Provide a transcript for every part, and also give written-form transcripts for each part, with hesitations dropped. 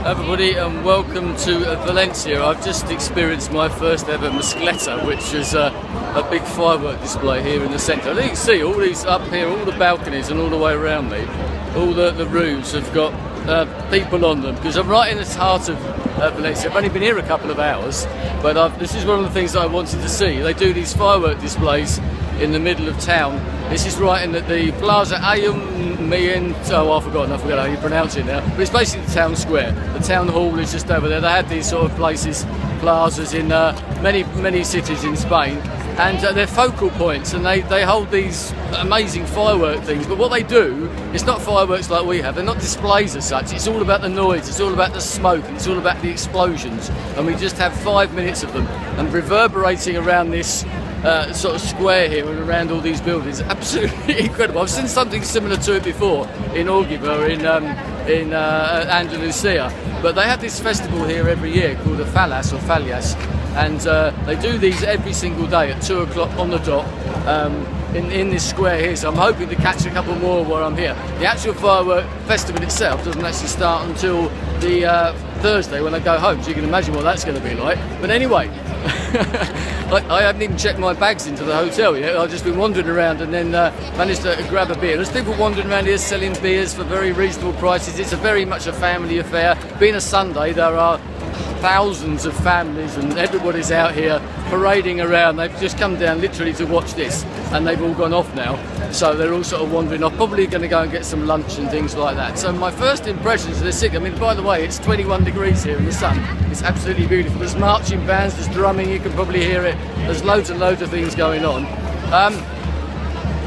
Everybody, and welcome to Valencia. I've just experienced my first ever Mascleta, which is a big firework display here in the centre. And you can see all these up here, all the balconies and all the way around me, all the roofs have got people on them, because I'm right in the heart of Valencia. I've only been here a couple of hours, but this is one of the things that I wanted to see. They do these firework displays in the middle of town. This is right in the Plaza Ayuntamiento. Oh, I forgot how you pronounce it now. But it's basically the town square. The town hall is just over there. They had these sort of places, plazas in many cities in Spain, and they're focal points, and they hold these amazing firework things. But what they do, it's not fireworks like we have. They're not displays as such. It's all about the noise. It's all about the smoke. And it's all about the explosions. And we just have 5 minutes of them, and reverberating around this sort of square here and around all these buildings. Absolutely incredible. I've seen something similar to it before in Orgiva in Andalusia, but they have this festival here every year called a Fallas, and they do these every single day at 2 o'clock on the dot in this square here, so I'm hoping to catch a couple more while I'm here. The actual firework festival itself doesn't actually start until the Thursday when I go home, so you can imagine what that's going to be like. But anyway, I haven't even checked my bags into the hotel yet. I've just been wandering around and then managed to grab a beer. There's people wandering around here selling beers for very reasonable prices. It's very much a family affair. Being a Sunday, there are thousands of families and everybody's out here parading around. They've just come down literally to watch this, and they've all gone off now, so they're all sort of wandering off, probably going to go and get some lunch and things like that. So my first impressions of the city, I mean, by the way, it's 21 degrees here in the sun. It's absolutely beautiful. There's marching bands, there's drumming, you can probably hear it. There's loads and loads of things going on.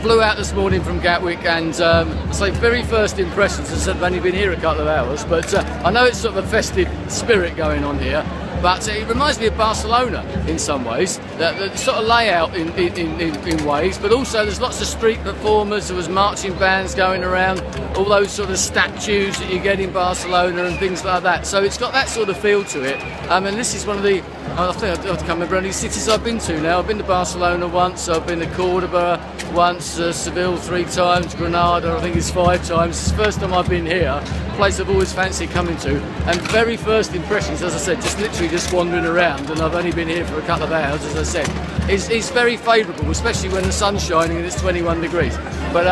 Flew out this morning from Gatwick, and so very first impressions, as I said, I've only been here a couple of hours, but I know it's sort of a festive spirit going on here, but it reminds me of Barcelona in some ways, the sort of layout in ways, but also there's lots of street performers, there was marching bands going around, all those sort of statues that you get in Barcelona and things like that, so it's got that sort of feel to it. And this is one of the, I think I can't remember any cities I've been to now. I've been to Barcelona once, I've been to Cordoba once, Seville 3 times, Granada I think it's 5 times. It's the first time I've been here, a place I've always fancied coming to, and very first impressions, as I said, just literally just wandering around, and I've only been here for a couple of hours, as I said, it's very favourable, especially when the sun's shining and it's 21 degrees. But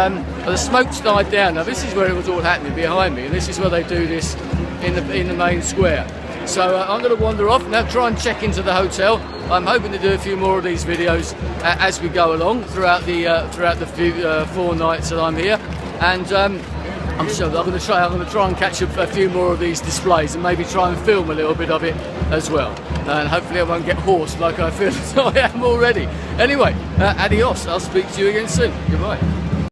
the smoke's died down. Now this is where it was all happening behind me, and this is where they do this in the main square. So I'm going to wander off now, try and check into the hotel. I'm hoping to do a few more of these videos as we go along throughout the 4 nights that I'm here, and I'm sure I'm going to try and catch a few more of these displays and maybe try and film a little bit of it as well. And hopefully I won't get hoarse like I feel as I am already. Anyway, adios. I'll speak to you again soon. Goodbye.